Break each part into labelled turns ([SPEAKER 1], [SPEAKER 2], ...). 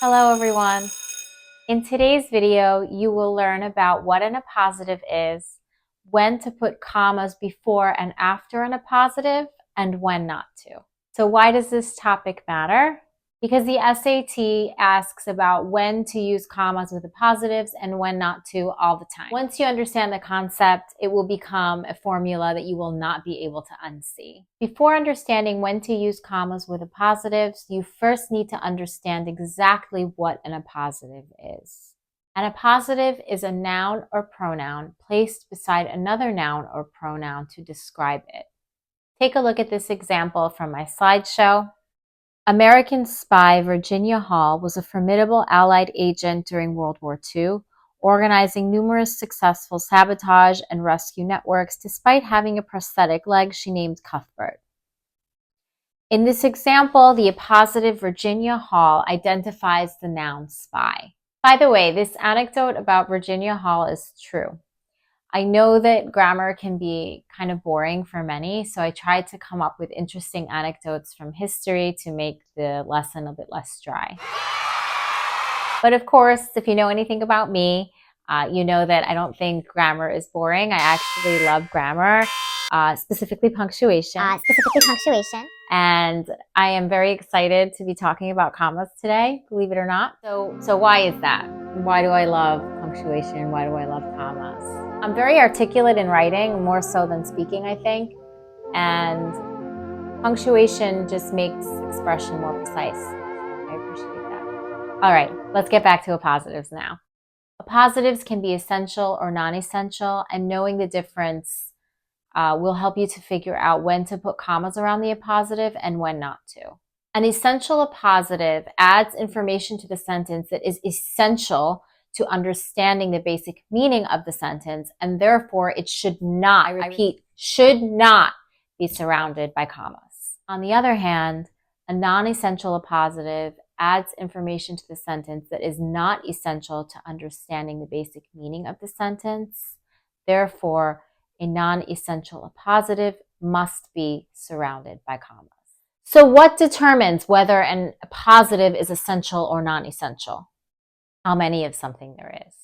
[SPEAKER 1] Hello everyone. In today's video, you will learn about what an appositive is, when to put commas before and after an appositive, and when not to. So why does this topic matter? Because the SAT asks about when to use commas with appositives and when not to all the time. Once you understand the concept, it will become a formula that you will not be able to unsee. Before understanding when to use commas with appositives, you first need to understand exactly what an appositive is. An appositive is a noun or pronoun placed beside another noun or pronoun to describe it. Take a look at this example from my slideshow. American spy Virginia Hall was a formidable Allied agent during World War II, organizing numerous successful sabotage and rescue networks despite having a prosthetic leg she named Cuthbert. In this example, the appositive Virginia Hall identifies the noun spy. By the way, this anecdote about Virginia Hall is true. I know that grammar can be kind of boring for many, so I tried to come up with interesting anecdotes from history to make the lesson a bit less dry. But of course, if you know anything about me, you know that I don't think grammar is boring. I actually love grammar, specifically punctuation. And I am very excited to be talking about commas today, believe it or not. So why is that? Why do I love punctuation? Why do I love commas? I'm very articulate in writing, more so than speaking, I think. And punctuation just makes expression more precise. I appreciate that. All right, let's get back to appositives now. Appositives can be essential or non-essential, and knowing the difference will help you to figure out when to put commas around the appositive and when not to. An essential appositive adds information to the sentence that is essential to understanding the basic meaning of the sentence, and therefore it should not, I repeat, should not be surrounded by commas. On the other hand, a non-essential appositive adds information to the sentence that is not essential to understanding the basic meaning of the sentence. Therefore, a non-essential appositive must be surrounded by commas. So what determines whether an appositive is essential or non-essential? How many of something there is.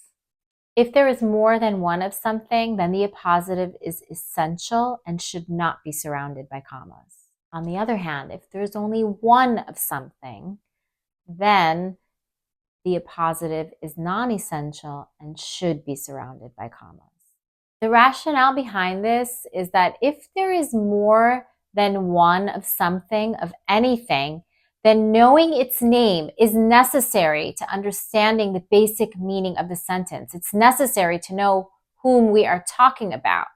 [SPEAKER 1] If there is more than one of something, then the appositive is essential and should not be surrounded by commas. On the other hand, if there's only one of something, then the appositive is non-essential and should be surrounded by commas. The rationale behind this is that if there is more than one of something, of anything, then knowing its name is necessary to understanding the basic meaning of the sentence. It's necessary to know whom we are talking about.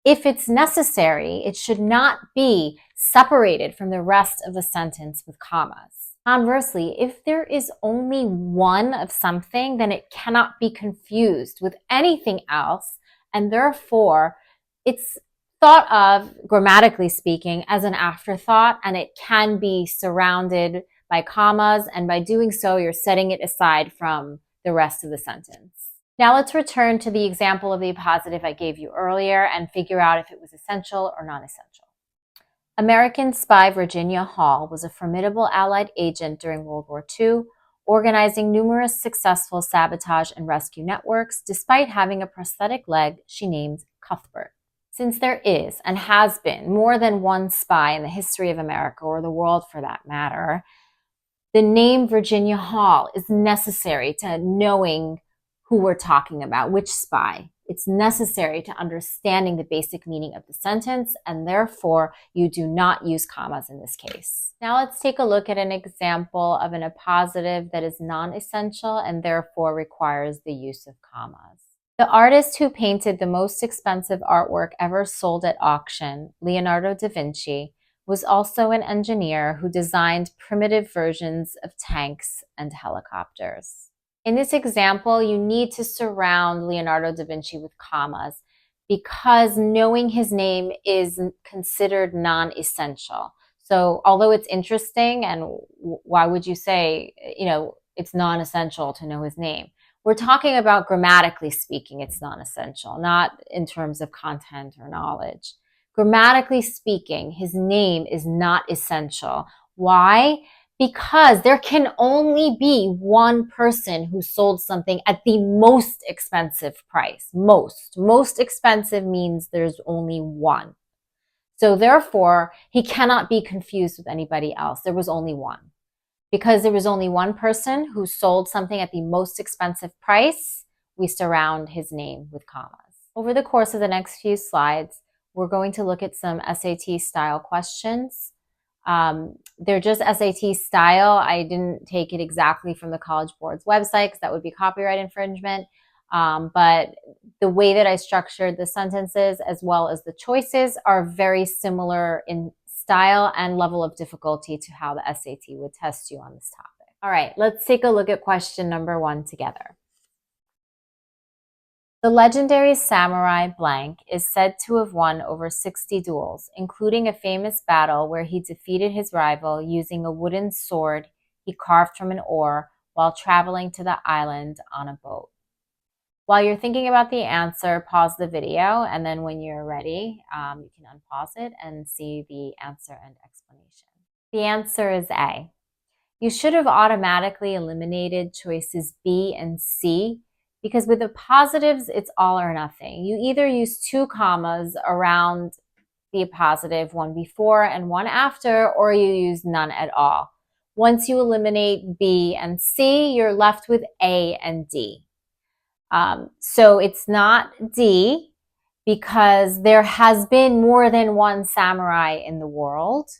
[SPEAKER 1] If it's necessary, it should not be separated from the rest of the sentence with commas. Conversely, if there is only one of something, then it cannot be confused with anything else, and therefore it's thought of, grammatically speaking, as an afterthought, and it can be surrounded by commas, and by doing so, you're setting it aside from the rest of the sentence. Now let's return to the example of the appositive I gave you earlier and figure out if it was essential or non-essential. American spy Virginia Hall was a formidable Allied agent during World War II, organizing numerous successful sabotage and rescue networks despite having a prosthetic leg she named Cuthbert. Since there is and has been more than one spy in the history of America, or the world for that matter, the name Virginia Hall is necessary to knowing who we're talking about, which spy. It's necessary to understanding the basic meaning of the sentence, and therefore you do not use commas in this case. Now let's take a look at an example of an appositive that is non-essential and therefore requires the use of commas. The artist who painted the most expensive artwork ever sold at auction, Leonardo da Vinci, was also an engineer who designed primitive versions of tanks and helicopters. In this example, you need to surround Leonardo da Vinci with commas because knowing his name is considered non-essential. So although it's interesting, and why would you say, it's non-essential to know his name? We're talking about, grammatically speaking, it's non-essential, not in terms of content or knowledge. Grammatically speaking, his name is not essential. Why? because there can only be one person who sold something at the most expensive price. Most expensive means there's only one. So therefore, he cannot be confused with anybody else. There was only one. Because there was only one person who sold something at the most expensive price, we surround his name with commas. Over the course of the next few slides, we're going to look at some SAT style questions. They're just SAT style. I didn't take it exactly from the College Board's website because that would be copyright infringement. But the way that I structured the sentences as well as the choices are very similar in style and level of difficulty to how the SAT would test you on this topic. All right, let's take a look at question number 1 together. The legendary samurai blank is said to have won over 60 duels, including a famous battle where he defeated his rival using a wooden sword he carved from an oar while traveling to the island on a boat. While you're thinking about the answer, pause the video, and then when you're ready, you can unpause it and see the answer and explanation. The answer is A. You should have automatically eliminated choices B and C because with the positives, it's all or nothing. You either use 2 commas around the appositive, one before and one after, or you use none at all. Once you eliminate B and C, you're left with A and D. So it's not D because there has been more than one samurai in the world.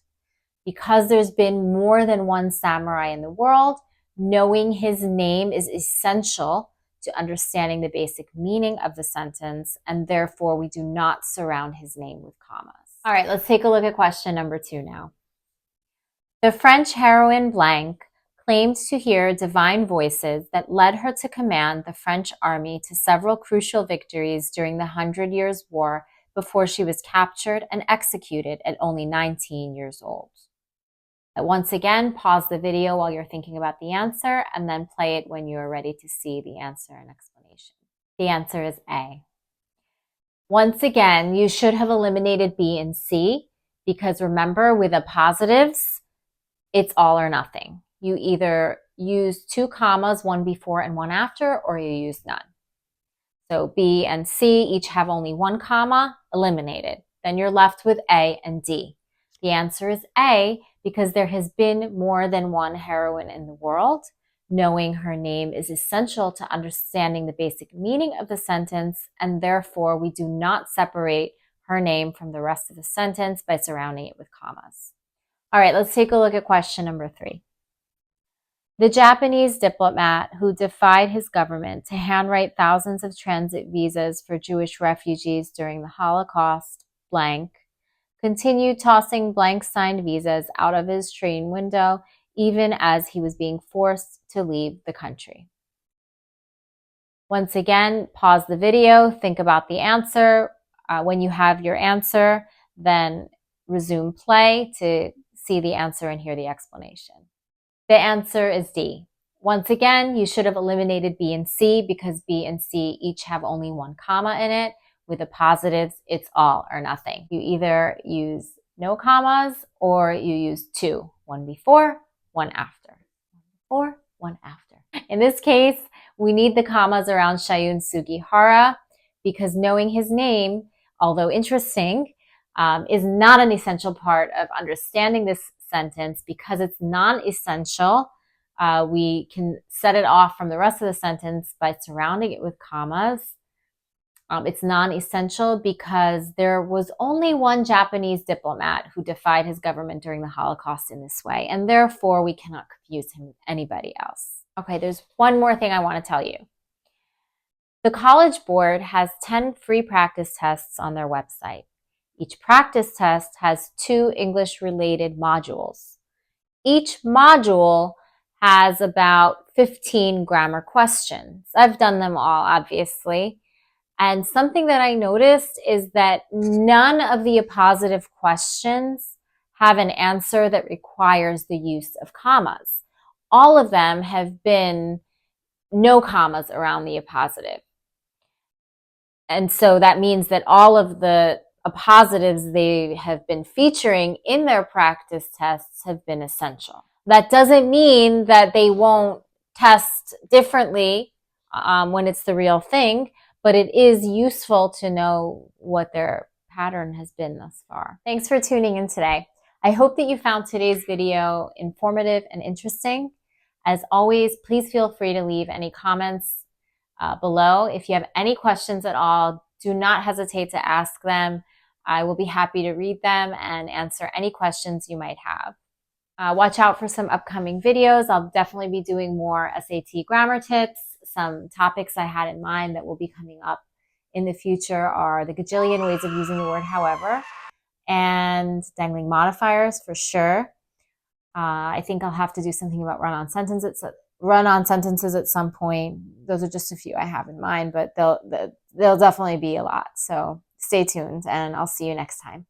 [SPEAKER 1] Because there's been more than one samurai in the world, knowing his name is essential to understanding the basic meaning of the sentence, and therefore we do not surround his name with commas. All right, let's take a look at question number 2 now. The French heroine blank claimed to hear divine voices that led her to command the French army to several crucial victories during the 100 Years' War before she was captured and executed at only 19 years old. Once again, pause the video while you're thinking about the answer and then play it when you're ready to see the answer and explanation. The answer is A. Once again, you should have eliminated B and C because remember, with appositives, it's all or nothing. You either use 2 commas, one before and one after, or you use none. So B and C each have only 1 comma, eliminated. Then you're left with A and D. The answer is A because there has been more than one heroine in the world. Knowing her name is essential to understanding the basic meaning of the sentence, and therefore we do not separate her name from the rest of the sentence by surrounding it with commas. All right, let's take a look at question number 3. The Japanese diplomat who defied his government to handwrite thousands of transit visas for Jewish refugees during the Holocaust, blank, continued tossing blank signed visas out of his train window even as he was being forced to leave the country. Once again, pause the video, think about the answer. When you have your answer, then resume play to see the answer and hear the explanation. The answer is D. Once again, you should have eliminated B and C because B and C each have only 1 comma in it. With the positives, it's all or nothing. You either use no commas or you use 2, one before, one after. One before, one after. In this case, we need the commas around Shayun Sugihara because knowing his name, although interesting, is not an essential part of understanding this sentence. Because it's non-essential, we can set it off from the rest of the sentence by surrounding it with commas. It's non-essential because there was only one Japanese diplomat who defied his government during the Holocaust in this way, and therefore we cannot confuse him with anybody else. Okay, there's one more thing I want to tell you. The College Board has 10 free practice tests on their website. Each practice test has 2 English-related modules. Each module has about 15 grammar questions. I've done them all, obviously. And something that I noticed is that none of the appositive questions have an answer that requires the use of commas. All of them have been no commas around the appositive. And so that means that all of the appositives they have been featuring in their practice tests have been essential. That doesn't mean that they won't test differently when it's the real thing, but it is useful to know what their pattern has been thus far. Thanks for tuning in today. I hope that you found today's video informative and interesting. As always, please feel free to leave any comments below. If you have any questions at all, do not hesitate to ask them. I will be happy to read them and answer any questions you might have. Watch out for some upcoming videos. I'll definitely be doing more SAT grammar tips. Some topics I had in mind that will be coming up in the future are the gajillion ways of using the word however and dangling modifiers for sure. I think I'll have to do something about run-on sentences at some point. Those are just a few I have in mind, but they'll definitely be a lot. So stay tuned, and I'll see you next time.